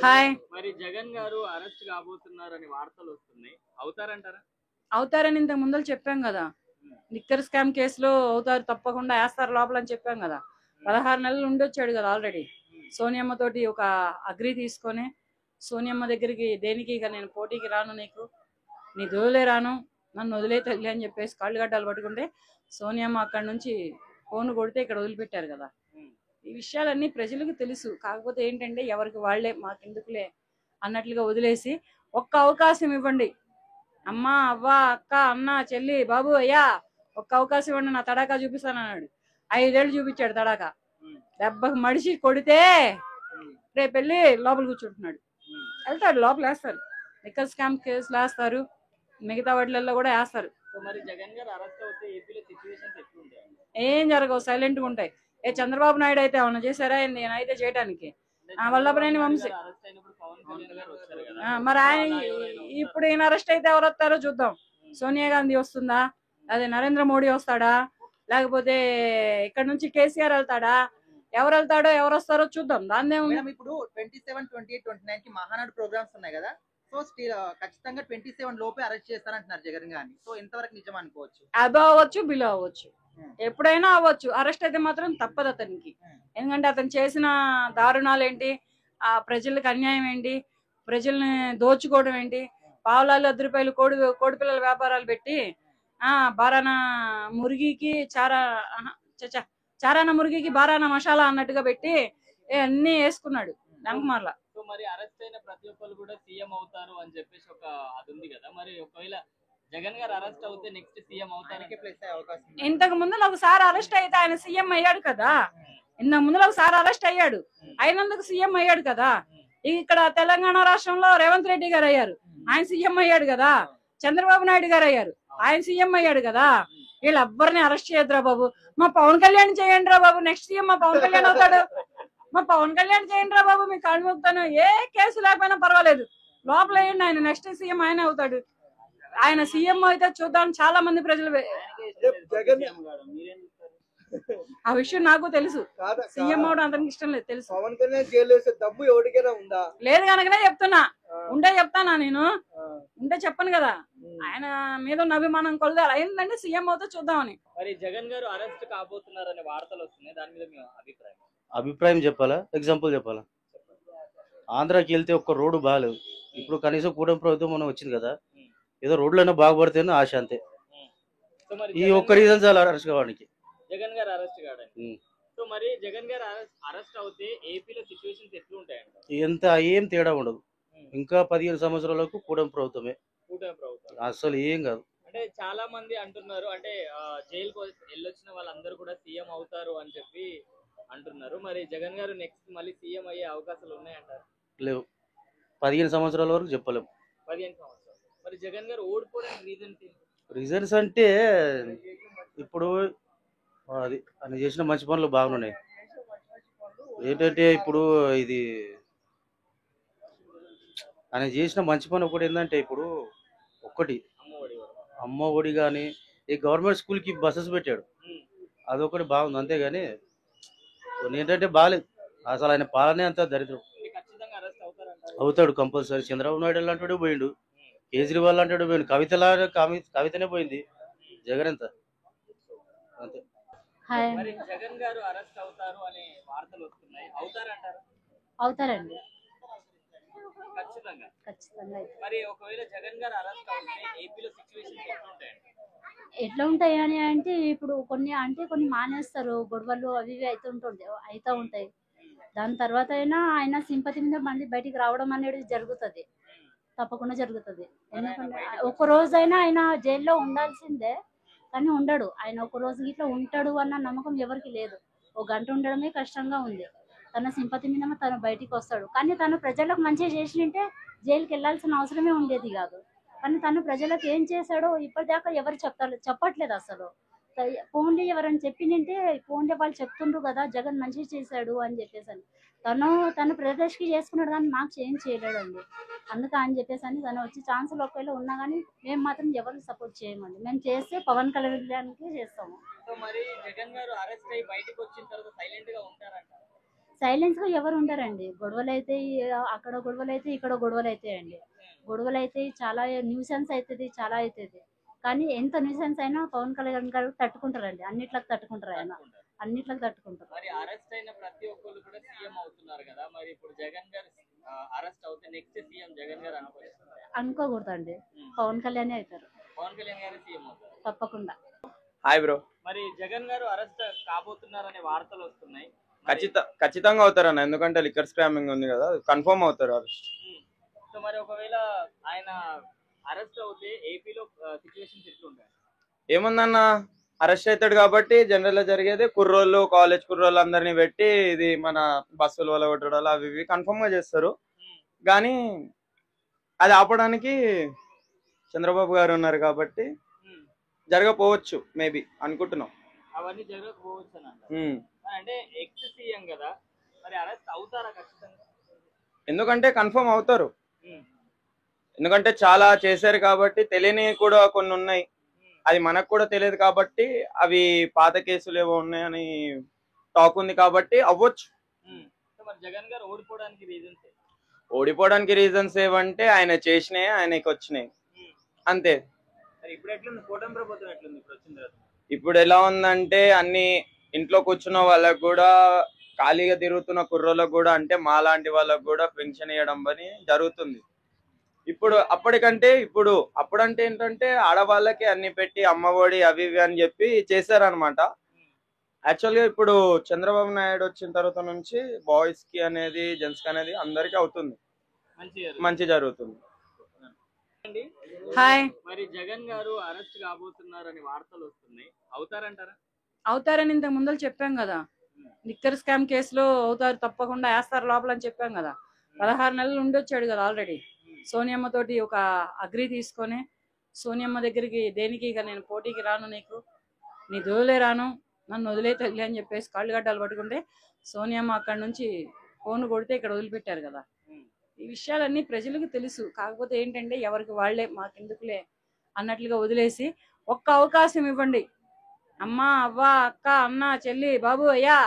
Hi. మరి జగన్ గారు arrest కాబోతున్నారని వార్తలు వస్తున్నాయి. అవుతారంటారా? అవుతారని ఇంతకు ముందర చెప్పాం కదా. లిక్కర్ స్కామ్ కేసులో అవుతారు, తప్పకుండా వేస్తారు లోపల అని చెప్పాం కదా. 16 నెలలు ఉండొచ్చాడు కదా ఆల్రెడీ. సోనియమ్మ తోటి ఒక అగ్రి తీసుకొని, సోనియమ్మ దగ్గరికి దేనికి ఇక నేను పోటీకి రాను, నీ దోలే రాను, నన్ను వదిలే తల్లి అని చెప్పేసి కాళ్ళు గడ్డాలు పట్టుకుంటే సోనియమ్మ అక్కడి నుంచి ఫోన్ కొడితే ఇక్కడ వదిలిపెట్టారు కదా. ఈ విషయాలన్నీ ప్రజలకు తెలుసు. కాకపోతే ఏంటంటే ఎవరికి వాళ్లే మాకెందుకులే అన్నట్లుగా వదిలేసి ఒక్క అవకాశం ఇవ్వండి, అమ్మ అవ్వ అక్క అన్న చెల్లి బాబు అయ్యా ఒక్క అవకాశం ఇవ్వండి, నా తడాకా చూపిస్తాను అన్నాడు. 5 ఏళ్ళు చూపించాడు తడాకా. దెబ్బకు మడిచి కొడితే రేపు వెళ్ళి లోపల కూర్చుంటున్నాడు. వెళ్తాడు, లోపల వేస్తారు. లిక్కర్ స్కామ్ కేసులు వేస్తారు, మిగతా వాటిల్లో కూడా వేస్తారు. మరి జగన్ గారు అరెస్ట్ అవుతే ఏపీలో సిచ్యువేషన్స్ ఎట్లుంటాయి? ఏం జరగవు, సైలెంట్ గా ఉంటాయి. చంద్రబాబు నాయుడు అయితే ఏమన్నా చేశారా? నేనైతే చేయడానికి వల్లభనేని వంశీ. మరి ఆయన ఇప్పుడు ఈయన అరెస్ట్ అయితే ఎవరు వస్తారో చూద్దాం. సోనియా గాంధీ వస్తుందా, అదే నరేంద్ర మోడీ వస్తాడా, లేకపోతే ఇక్కడ నుంచి కేసీఆర్ వెళ్తాడా, ఎవరు వెళ్తాడో ఎవరు వస్తారో చూద్దాం. దాన్నే ఇప్పుడు 27, 28, 29 కి మహానాడు ప్రోగ్రామ్స్ ఉన్నాయి కదా. సో ఖచ్చితంగా 27 లోపే అరెస్ట్ చేస్తారంటున్నారు జగన్ గారిని. సో ఎంతవరకు నిజం అనుకోవచ్చు? అబో అవ్వచ్చు, బిలో అవ్వచ్చు, ఎప్పుడైనా అవ్వచ్చు. అరెస్ట్ అయితే మాత్రం తప్పదు అతనికి. ఎందుకంటే అతను చేసిన దారుణాలు ఏంటి, ఆ ప్రజలకు అన్యాయం ఏంటి, ప్రజల్ని దోచుకోవడం ఏంటి, పావులాలు 10 రూపాయలు కోడి పిల్లల వ్యాపారాలు పెట్టి బారానా మురిగికి చారానా మురిగికి బారానా మసాలా అన్నట్టుగా పెట్టి అన్ని వేసుకున్నాడు లంకమార్ల. సో మరి అరెస్ట్ అయిన ప్రతి ఒక్కరు కూడా సీఎం అవుతారు అని చెప్పేసి ఒక అది ఉంది కదా. మరి ఒకవేళ జగన్ గారు అరెస్ట్ అవుతే నెక్స్ట్ సీఎం అవుతానికి ప్లేస్ అయ్యే అవకాశం? ఇంతకు ముందు ఒకసారి అరెస్ట్ అయితే ఆయన సీఎం అయ్యాడు కదా. ఇంతకు ముందు ఒకసారి అరెస్ట్ అయ్యాడు, అయినందుకు సీఎం అయ్యాడు కదా. ఇక్కడ తెలంగాణ రాష్ట్రంలో రేవంత్ రెడ్డి గారు అయ్యారు, ఆయన సీఎం అయ్యాడు కదా. చంద్రబాబు నాయుడు గారు అయ్యారు, ఆయన సీఎం అయ్యాడు కదా. వీళ్ళెవ్వరిని అరెస్ట్ చేయద్దురా బాబు. మా పవన్ కళ్యాణ్ చేయండి రా బాబు, నెక్స్ట్ సీఎం మా పవన్ కళ్యాణ్ అవుతాడు. మా పవన్ కళ్యాణ్ చేయండి రా బాబు, మీకు కాళ్ళు మొక్కుతాను. ఏ కేసు లేకపోయినా పర్వాలేదు, లోపల వేయండి, ఆయన నెక్స్ట్ సీఎం ఆయన అవుతాడు. ఆయన సీఎం అయితే చూద్దాం. చాలా మంది ప్రజలు ఆ విషయం నాకు తెలుసు. సీఎం అవడం అతనికి ఇష్టం లేదు, తెలుసు. పవన్ కళ్యాణ్ జైలు వేసే దమ్ము ఎవరికైనా ఉందా? లేదు కనుకనే చెప్తున్నా. ఉంటే చెప్తానా నేను, ఉంటే చెప్పను కదా. ఆయన మీద ఉన్న అభిమానం కొలదాలి. అయిందంటే సీఎం అవుతే చూద్దామని. మరి జగన్ గారు అరెస్ట్ కాబోతున్నారనే వార్తలు వస్తున్నాయి, దాని మీద మీ అభిప్రాయం చెప్పాలా, ఎగ్జాంపుల్ చెప్పాలా? ఆంధ్రాకి వెళ్తే ఒక్క రోడ్డు బాగాలేదు. ఇప్పుడు కనీసం కూటమి ప్రభుత్వం మనం వచ్చింది కదా, ఏదో రోడ్లైనా బాగుపడితేనే ఆశ, అంతే. ఈ ఒక్క రీజన్ చాలా అరెస్ట్ కావడానికి, జగన్ గారు అరెస్ట్ కావడానికి. సో మరి జగన్ గారు అరెస్ట్ అవుతే ఏపీలో సిచ్యువేషన్స్ ఎట్లుంటాయంట? ఎంత ఏం తేడా ఉండదు. ఇంకా 15 సంవత్సరాలకు కూటమి ప్రభుత్వమే, అసలు ఏం కాదు. అంటే చాలా మంది అంటున్నారు, అంటే జైలుకు వెళ్ళొచ్చిన వాళ్ళందరూ కూడా సీఎం అవుతారు అని చెప్పి అంటున్నారు. మరి జగన్ గారు నెక్స్ట్ మళ్ళీ సీఎం అయ్యే అవకాశాలు ఉన్నాయంటారు? లేవు, 15 సంవత్సరాల వరకు చెప్పలేము. 15 సంవత్సరాలు. మరి జగన్ గారు ఓడిపోవడానికి రీజన్స్ అంటే ఇప్పుడు అది ఆయన చేసిన మంచి పనులు బాగున్నాయి. ఏంటంటే ఇప్పుడు ఇది ఆయన చేసిన మంచి పని ఒకటి ఏంటంటే, ఇప్పుడు ఒక్కటి అమ్మ ఒడి కానీ ఈ గవర్నమెంట్ స్కూల్కి బస్సెస్ పెట్టాడు, అదొకటి బాగుంది. అంతేగాని ఏంటంటే బాగాలేదు. అసలు ఆయన పాలనే అంత దరిద్రం. అవుతాడు కంపల్సరీ. చంద్రబాబు నాయుడు లాంటి పోయిండు, కేజ్రీవాల్ లాంటి పోయిండు, కవితనే పోయింది. జగన్ ఎంత అంతే. మరి జగన్ గారు అరెస్ట్ అవుతారు అనే వార్తలు వస్తున్నాయి, అవుతారంటారు? అవుతారండి, ఖచ్చితంగా. మరి ఒకవేళ జగన్ గారు అరెస్ట్ అవుతే ఏపీలో సిచ్యువేషన్స్ ఎట్లా ఉంటాయి అని అంటే, ఇప్పుడు కొన్ని మానేస్తారు, గొడవలు అవి ఇవి అవుతూ ఉంటాయి. దాని తర్వాత అయినా ఆయన సింపతి మీద మళ్ళీ బయటికి రావడం అనేది జరుగుతుంది, తప్పకుండా జరుగుతుంది. ఎందుకంటే ఒక రోజైనా ఆయన జైల్లో ఉండాల్సిందే, కానీ ఉండడు. ఆయన ఒక రోజు ఇట్లా ఉంటాడు అన్న నమ్మకం ఎవరికి లేదు. ఒక గంట ఉండడమే కష్టంగా ఉంది. తన సింపతి మీద తను బయటికి వస్తాడు, కానీ తను ప్రజలకు మంచిగా చేసింటే జైలుకి వెళ్ళాల్సిన అవసరమే ఉండేది కాదు. కానీ తను ప్రజలకు ఏం చేశాడో ఇప్పటిదాకా ఎవరు చెప్పట్లేదు అసలు. ఫోన్లే ఎవరైనా చెప్పిందంటే ఫోన్లే వాళ్ళు చెప్తుండ్రు కదా జగన్ మంచిగా చేశాడు అని చెప్పేసి. తను ప్రదర్శనకి చేసుకున్నాడు కానీ మాకు ఏం చేయలేడండి. అందుకని చెప్పేసి తను వచ్చి ఛాన్సులు ఒకవేళ ఉన్నా కానీ మేము మాత్రం ఎవరికి సపోర్ట్ చేయమండి. మేము చేస్తే పవన్ కళ్యాణ్కి చేస్తాము. సో మరి జగన్ గారు అరెస్ట్ అయ్యి బయటకు వచ్చిన తర్వాత సైలెంట్ గా ఉంటారంట? సైలెన్స్ గా ఎవరు ఉండరండి. గొడవలు అయితే అక్కడ గొడవలు అయితే ఇక్కడ గొడవలు అవుతాయండి. గొడవలు అయితే చాలా న్యూసెన్స్ అవుతుంది, చాలా అవుతుంది. కానీ ఎంత న్యూసెన్స్ అయినా పవన్ కళ్యాణ్ గారు తట్టుకుంటారండి. అన్నిట్లకు తట్టుకుంటారు ఆయన, అన్నిట్లకు తట్టుకుంటారు. మరి అరెస్ట్ అయిన ప్రతి ఒక్కళ్ళు కూడా సీఎం అవుతున్నారు కదా, మరి ఇప్పుడు జగన్ గారు అరెస్ట్ అవుతే నెక్స్ట్ సీఎం జగన్ గారు అనుకోకూడదండి, పవన్ కళ్యాణ్ అవుతారు పవన్ కళ్యాణ్ గారు సీఎం అవుతారు తప్పకుండా. Hi bro. మరి జగన్ గారు అరెస్ట్ కాబోతున్నారనే వార్తలు వస్తున్నాయి. ఖచ్చితంగా అవుతారన్న, ఎందుకంటే లిక్కర్ స్కామింగ్ ఉంది కదా, కన్ఫర్మ్ అవుతారు అరెస్ట్. సో మరి ఒకవేళ ఆయన అరెస్ట్ అవుతే ఏపీలో సిచ్యువేషన్స్ ఎట్లుంటాయి? ఏముందన్న, అరెస్ట్ అవుతాడు కాబట్టి జనరల్ గా జరిగేది కుర్రోళ్ళు, కాలేజ్ కుర్రోళ్ళు అందరినీ పెట్టి ఇది మన బస్సులు వల్ల కొట్టడాలు అవి ఇవి కన్ఫర్మ్ గా చేస్తారు. కానీ అది ఆపడానికి చంద్రబాబు గారు ఉన్నారు కాబట్టి జరగపోవచ్చు, మేబీ అనుకుంటున్నాం. అవన్నీ జరగకపోవచ్చు అని అంటారు. అంటే ఎక్స్ సీఎం కదా, మరి అరెస్ట్ అవుతారా ఖచ్చితంగా? ఎందుకంటే కన్ఫర్మ్ అవుతారు, ఎందుకంటే చాలా చేశారు కాబట్టి. తెలియని కూడా కొన్ని ఉన్నాయి, అది మనకు కూడా తెలియదు కాబట్టి. అవి పాత కేసులు ఏవో ఉన్నాయని టాక్ ఉంది కాబట్టి అవ్వచ్చు. మరి జగన్ గారు ఓడిపోవడానికి రీజన్స్? ఓడిపోవడానికి రీజన్స్ ఏవంటే ఆయన చేసినాయి, ఆయనకి వచ్చినాయి, అంతే. ఇప్పుడు ఎట్లుంది కూటమి ప్రభుత్వం, ఎట్లుంది ఇప్పుడు వచ్చిన తర్వాత? ఇప్పుడు ఎలా ఉందంటే అన్ని ఇంట్లో కూర్చున్న వాళ్ళకు కూడా, ఖాళీగా తిరుగుతున్న కుర్రోళ్ళకు కూడా, అంటే మాలాంటి వాళ్ళకు కూడా పెన్షన్ ఇవ్వడం పని జరుగుతుంది. ఇప్పుడు అప్పటికంటే అప్పుడంటే ఏంటంటే ఆడవాళ్ళకి అన్ని పెట్టి అమ్మఒడి అవి ఇవి అని చెప్పి చేశారనమాట. యాక్చువల్గా ఇప్పుడు చంద్రబాబు నాయుడు వచ్చిన తర్వాత నుంచి బాయ్స్ కి అనేది, జెంట్స్ కి అనేది అందరికి అవుతుంది, మంచి జరుగుతుంది. హాయ్. మరి జగన్ గారు అరెస్ట్ కాబోతున్నారని వార్తలు వస్తున్నాయి, అవుతారంటారా? అవుతారని ఇంతకు ముందర చెప్పాం కదా, లిక్కర్ స్కామ్ కేసులో అవుతారు, తప్పకుండా వేస్తారు లోపల అని చెప్పాం కదా. 16 నెలలు ఉండొచ్చాడు కదా ఆల్రెడీ. సోనియమ్మ తోటి ఒక అగ్రి తీసుకొని, సోనియమ్మ దగ్గరికి దేనికి ఇక నేను పోటీకి రాను, నీ దొలే రాను, నన్ను వదిలే తల్లి అని చెప్పేసి కాళ్ళు గడ్డలు పట్టుకుంటే సోనియమ్మ అక్కడి నుంచి ఫోన్ కొడితే ఇక్కడ వదిలిపెట్టారు కదా. ఈ విషయాలన్నీ ప్రజలకు తెలుసు. కాకపోతే ఏంటంటే ఎవరికి వాళ్లే మాకెందుకులే అన్నట్లుగా వదిలేసి ఒక్క అవకాశం ఇవ్వండి, అమ్మ అవ్వ అక్క అన్న చెల్లి బాబు అయ్యా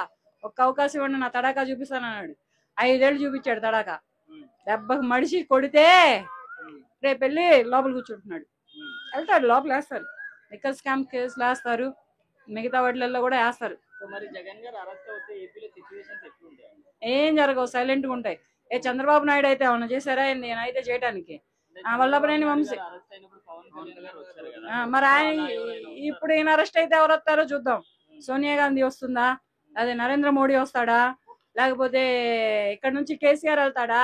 ఒక్క అవకాశం ఇవ్వండి, నా తడాకా చూపిస్తాను అన్నాడు. 5 ఏళ్ళు చూపించాడు తడాకా. దెబ్బకు మడిచి కొడితే రేపు వెళ్ళి లోపల కూర్చుంటున్నాడు. వెళ్తాడు, లోపల వేస్తారు. లిక్కర్ స్కామ్ కేసులు వేస్తారు, మిగతా వాటిలలో కూడా వేస్తారు. మరి జగన్ గారు అరెస్ట్ అవుతే ఏపీలో సిచ్యువేషన్స్ ఎట్లుంటాయి? ఏం జరగవు, సైలెంట్ గా ఉంటాయి. చంద్రబాబు నాయుడు అయితే ఏమన్నా చేశారా నేనైతే చేయడానికి? వల్లభనేని వంశీ మరి ఆయన ఇప్పుడు ఈయన అరెస్ట్ అయితే ఎవరు వస్తారో చూద్దాం. సోనియా గాంధీ వస్తుందా, అదే నరేంద్ర మోడీ వస్తాడా, లేకపోతే ఇక్కడ నుంచి కేసీఆర్ వెళ్తాడా,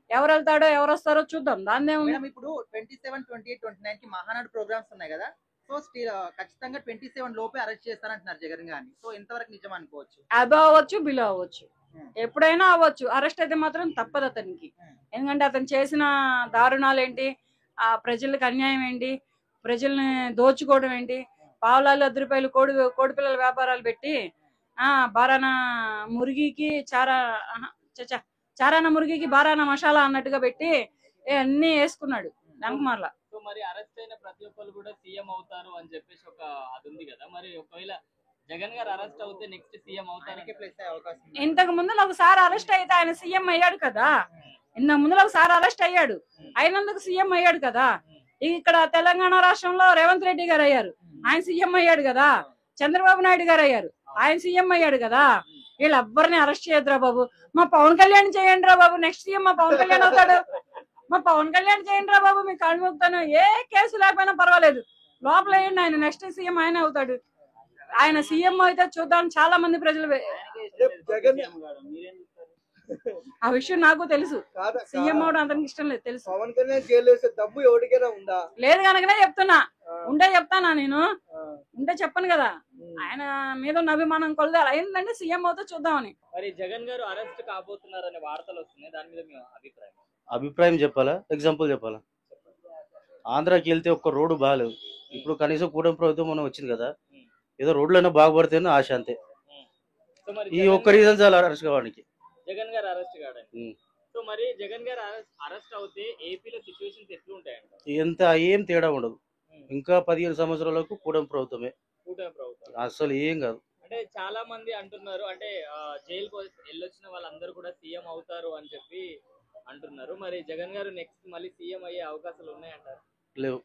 ఎవరు వెళ్తాడో ఎవరు వస్తారో చూద్దాం. దాన్నే ఇప్పుడు 27, 28, 29 కి మహానాడు ప్రోగ్రామ్స్ ఉన్నాయి కదా. సో స్టిల్ ఖచ్చితంగా 27 లోపే అరెస్ట్ చేస్తారంటున్నారు జగన్ గారిని. సో ఎంతవరకు నిజం అనుకోవచ్చు? అబో అవ్వచ్చు, బిలో అవ్వచ్చు, ఎప్పుడైనా అవ్వచ్చు. అరెస్ట్ అయితే మాత్రం తప్పదు అతనికి. ఎందుకంటే అతను చేసిన దారుణాలు ఏంటి, ఆ ప్రజలకు అన్యాయం ఏంటి, ప్రజల్ని దోచుకోవడం ఏంటి, పావులాలు 10 రూపాయలు కోడి పిల్లల వ్యాపారాలు పెట్టి బారానా మురిగికి చారాన మురిగికి బారానా మసాలా అన్నట్టుగా పెట్టి అన్ని వేసుకున్నాడు డంకమార్ల. సో మరి అరెస్ట్ అయిన ప్రతి ఒక్కరు కూడా సీఎం అవుతారు అని చెప్పేసి ఒక అది ఉంది కదా, మరి ఒకవేళ జగన్ గారు అరెస్ట్ అవుతే నెక్స్ట్ సీఎం అవుతానికి ప్లేస్ అయ్యే అవకాశం? ఇంతకు ముందు ఒకసారి అరెస్ట్ అయితే ఆయన సీఎం అయ్యాడు కదా. ఇంతకు ముందు ఒకసారి అరెస్ట్ అయ్యాడు, అయినందుకు సీఎం అయ్యాడు కదా. ఇక్కడ తెలంగాణ రాష్ట్రంలో రేవంత్ రెడ్డి గారు అయ్యారు, ఆయన సీఎం అయ్యాడు కదా. చంద్రబాబు నాయుడు గారు అయ్యారు, ఆయన సీఎం అయ్యాడు కదా. వీళ్ళెవ్వరిని అరెస్ట్ చేయద్దురా బాబు, మా పవన్ కళ్యాణ్ చేయండి రా బాబు, నెక్స్ట్ సీఎం మా పవన్ కళ్యాణ్ అవుతాడు. మా పవన్ కళ్యాణ్ చేయండి రా బాబు, మీకు కాళ్ళు మొక్కుతాను, ఏ కేసు లేకపోయినా పర్వాలేదు, లోపల వేయండి, ఆయన నెక్స్ట్ సీఎం ఆయన అవుతాడు. ఆయన సీఎం అయితే చూద్దాం, చాలా మంది ప్రజలు. ఆ విషయం నాకు తెలుసు, సీఎం అవడం అతనికి ఇష్టం లేదు తెలుసు. పవన్ కళ్యాణ్ జైలు వేసే దమ్ము ఎవరికైనా ఉందా? లేదు కనుకనే చెప్తున్నా, ఉంటే చెప్తానా నేను, ఉంటే చెప్పను కదా. ఆయన మీద ఉన్న అభిమానం కొలదాలి, అయిందంటే సీఎం అవుతే చూద్దామని. మరి జగన్ గారు అరెస్ట్ కాబోతున్నారనే వార్తలు వస్తున్నాయి, దాని మీద మీ అభిప్రాయం చెప్పాలా, ఎగ్జాంపుల్ చెప్పాలా? ఆంధ్రాకి వెళ్తే ఒక్క రోడ్డు బాగాలేదు. ఇప్పుడు కనీసం కూటమి ప్రభుత్వం మనం వచ్చింది కదా, ఏదో రోడ్లైనా బాగుపడితేనే ఆశ, అంతే. ఈ ఒక్క రీజన్ చాలా అరెస్ట్ కావడానికి, జగన్ గారు అరెస్ట్ కావడానికి. సో మరి జగన్ గారు అరెస్ట్ అవుతే ఏపీలో సిచ్యువేషన్స్ ఎట్లుంటాయంట? ఏం తేడా ఉండదు. ఇంకా 15 సంవత్సరాలకు కూటమి ప్రభుత్వమే, అసలు ఏం కాదు. అంటే అంటే చాలా మంది అంటున్నారు అంటే జైలుకు వెళ్ళొచ్చిన వాళ్ళందరూ కూడా సీఎం అవుతారు అని చెప్పి అంటున్నారు. మరి జగన్ గారు నెక్స్ట్ మళ్ళీ సీఎం అయ్యే అవకాశాలు ఉన్నాయంటారు? లేవు.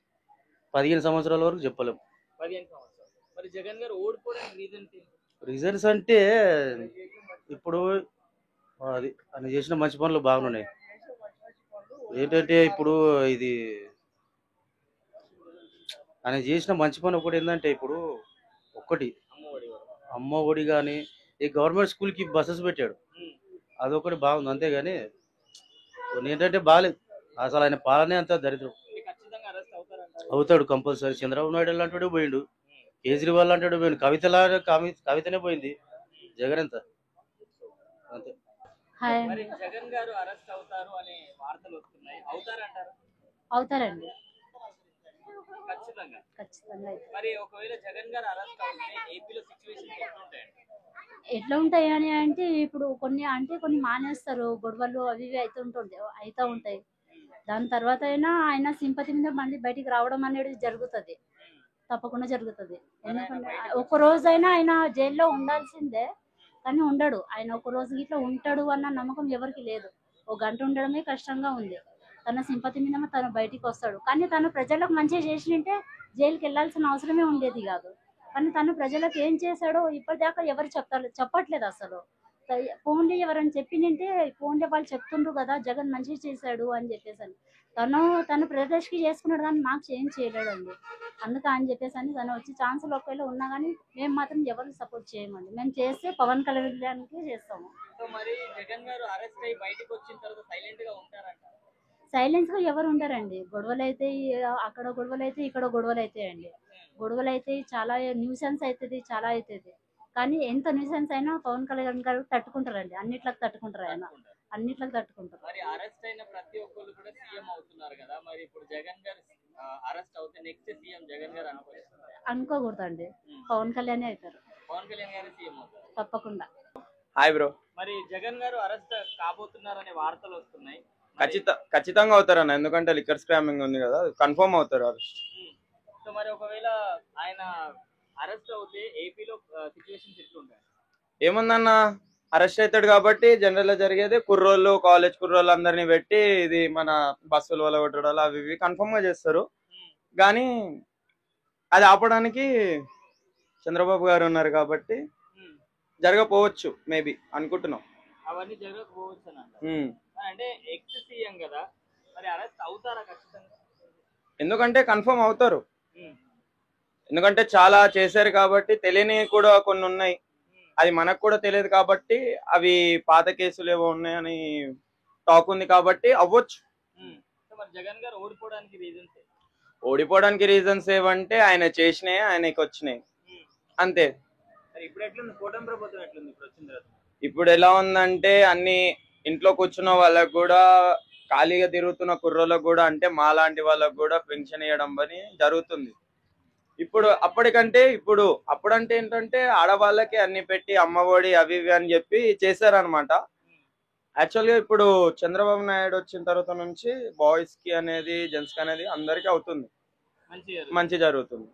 15 సంవత్సరాల వరకు చెప్పలేము. 15 సంవత్సరాలు. మరి జగన్ గారు ఓడిపోవడానికి రీజన్స్ ఏంటి? రీజన్స్ అంటే ఇప్పుడు అది ఆయన చేసిన మంచి పనులు బాగున్నాయి. ఏంటంటే ఇప్పుడు ఇది ఆయన చేసిన మంచి పని ఒకటి ఏంటంటే ఇప్పుడు ఒక్కటి అమ్మఒడి వరకు. అమ్మ ఒడి కానీ ఈ గవర్నమెంట్ స్కూల్కి బస్సెస్ పెట్టాడు. అదొకటి బాగుంది, అంతేగాని కొన్ని ఏంటంటే బాగాలేదు. అసలు ఆయన పాలనే అంత దరిద్రం. అంటే ఖచ్చితంగా అరెస్ట్ అవుతారంటారు? అవుతాడు కంపల్సరీ. చంద్రబాబు నాయుడు అంటాడు పోయిండు, కేజ్రీవాల్ అంటాడు పోయిండు, కవితనే పోయింది. జగన్ ఎంత అంతే. హాయ్ మరి అండి. జగన్ గారు అరెస్ట్ అవుతారు అనే వార్తలు వస్తున్నాయి, అవుతారంటారు? అవుతారండి, ఖచ్చితంగా. ఖచ్చితంగా అవుతారు. మరి ఒకవేళ జగన్ గారు అరెస్ట్ అవుతే ఏపీలో సిచ్యువేషన్ ఎట్లుంటాయండి? ఎట్లా ఉంటాయి అని అంటే ఇప్పుడు కొన్ని మానేస్తారు, గొడవలు అవి ఇవి అవుతూ ఉంటాయి. దాని తర్వాత అయినా ఆయన సింపతి మీద మళ్ళీ బయటికి రావడం అనేది జరుగుతుంది, తప్పకుండా జరుగుతుంది. ఎందుకంటే ఒక రోజైనా ఆయన జైల్లో ఉండాల్సిందే, కానీ ఉండడు. ఆయన ఒక రోజు ఇట్లా ఉంటాడు అన్న నమ్మకం ఎవరికి లేదు. ఒక గంట ఉండడమే కష్టంగా ఉంది. తన సింపతి మీద తను బయటికి వస్తాడు, కానీ తను ప్రజలకు మంచిగా చేసినంటే జైలుకి వెళ్ళాల్సిన అవసరమే ఉండేది కాదు. కానీ తను ప్రజలకు ఏం చేశాడో ఇప్పటిదాకా ఎవరు చెప్పట్లేదు అసలు. ఫోన్లో ఎవరైనా చెప్పినంటే ఫోన్లో వాళ్ళు చెప్తుండ్రు కదా జగన్ మంచిగా చేశాడు అని చెప్పేసి అని. తను ప్రదర్శనకి చేసుకున్నాడు కానీ మాకు ఏం చేయలేడండి. అందుకే అని చెప్పేసి అని తను వచ్చి ఛాన్సులు ఒకవేళ ఉన్నా కానీ మేము మాత్రం ఎవరికి సపోర్ట్ చేయమండి. మేము చేస్తే పవన్ కళ్యాణ్కి చేస్తాము. సో మరి జగన్ గారు అరెస్ట్ అయ్యి బయటకు వచ్చిన తర్వాత సైలెంట్ గా ఉంటారంట? సైలెన్స్ గా ఎవరు ఉంటారండి. గొడవలు అయితే అక్కడ గొడవలు అయితే ఇక్కడ గొడవలు అవుతాయండి. గొడవలు అయితే చాలా న్యూసెన్స్ అవుతుంది, చాలా అవుతుంది. కానీ ఎంత న్యూసెన్స్ అయినా పవన్ కళ్యాణ్ గారు తట్టుకుంటారండి. అన్నిట్లకు తట్టుకుంటారు, ఆయన అన్నిట్లకు తట్టుకుంటారు. మరి అరెస్ట్ అయిన ప్రతి ఒక్కళ్ళు కూడా సీఎం అవుతున్నారు కదా, మరి ఇప్పుడు జగన్ గారు అరెస్ట్ అవుతే నెక్స్ట్ సీఎం జగన్ గారు అనుకోకూడదండి, పవన్ కళ్యాణ్ అవుతారు, పవన్ కళ్యాణ్ గారు సీఎం అవుతారు తప్పకుండా. Hi bro. మరి జగన్ గారు అరెస్ట్ కాబోతున్నారనే వార్తలు వస్తున్నాయి. ఖచ్చితంగా అవుతారన్న, ఎందుకంటే లిక్కర్ స్కామింగ్ ఉంది కదా, కన్ఫర్మ్ అవుతారు అరెస్ట్. సో మరి ఒకవేళ ఆయన అరెస్ట్ అవుతే ఏపీలో సిచ్యువేషన్స్ ఎట్లుంటాయి? ఏముందన్న, అరెస్ట్ అవుతాడు కాబట్టి జనరల్ గా జరిగేది కుర్రోళ్ళు, కాలేజ్ కుర్రోళ్ళు అందరినీ పెట్టి ఇది మన బస్సులు వల్ల కొట్టడాలు అవి ఇవి కన్ఫర్మ్ గా చేస్తారు. కానీ అది ఆపడానికి చంద్రబాబు గారు ఉన్నారు కాబట్టి జరగపోవచ్చు, మేబీ అనుకుంటున్నాం. అవన్నీ జరగకపోవచ్చు అని అంటారు. అంటే ఎక్స్ సీఎం కదా, మరి అరెస్ట్ అవుతారా ఖచ్చితంగా? ఎందుకంటే కన్ఫర్మ్ అవుతారు, ఎందుకంటే చాలా చేశారు కాబట్టి. తెలియని కూడా కొన్ని ఉన్నాయి, అది మనకు కూడా తెలియదు కాబట్టి. అవి పాత కేసులు ఏవో ఉన్నాయని టాక్ ఉంది కాబట్టి అవ్వచ్చు. మరి జగన్ గారు ఓడిపోవడానికి రీజన్స్? ఓడిపోవడానికి రీజన్స్ ఏవంటే ఆయన చేసినాయి, ఆయనకి వచ్చినాయి, అంతే. ఇప్పుడు ఎట్లుంది కూటమి ప్రభుత్వం, ఎట్లుంది ఇప్పుడు వచ్చిన తర్వాత? ఇప్పుడు ఎలా ఉందంటే అన్ని ఇంట్లో కూర్చున్న వాళ్ళకు కూడా, ఖాళీగా తిరుగుతున్న కుర్రోళ్ళకు కూడా, అంటే మాలాంటి వాళ్ళకు కూడా పెన్షన్ ఇవ్వడం అని జరుగుతుంది. ఇప్పుడు అప్పటికంటే అప్పుడంటే ఏంటంటే ఆడవాళ్ళకి అన్ని పెట్టి అమ్మఒడి అవి ఇవి అని చెప్పి చేశారనమాట. యాక్చువల్గా ఇప్పుడు చంద్రబాబు నాయుడు వచ్చిన తర్వాత నుంచి బాయ్స్ కి అనేది, జెంట్స్ కి అనేది అందరికీ అవుతుంది, మంచి జరుగుతుంది.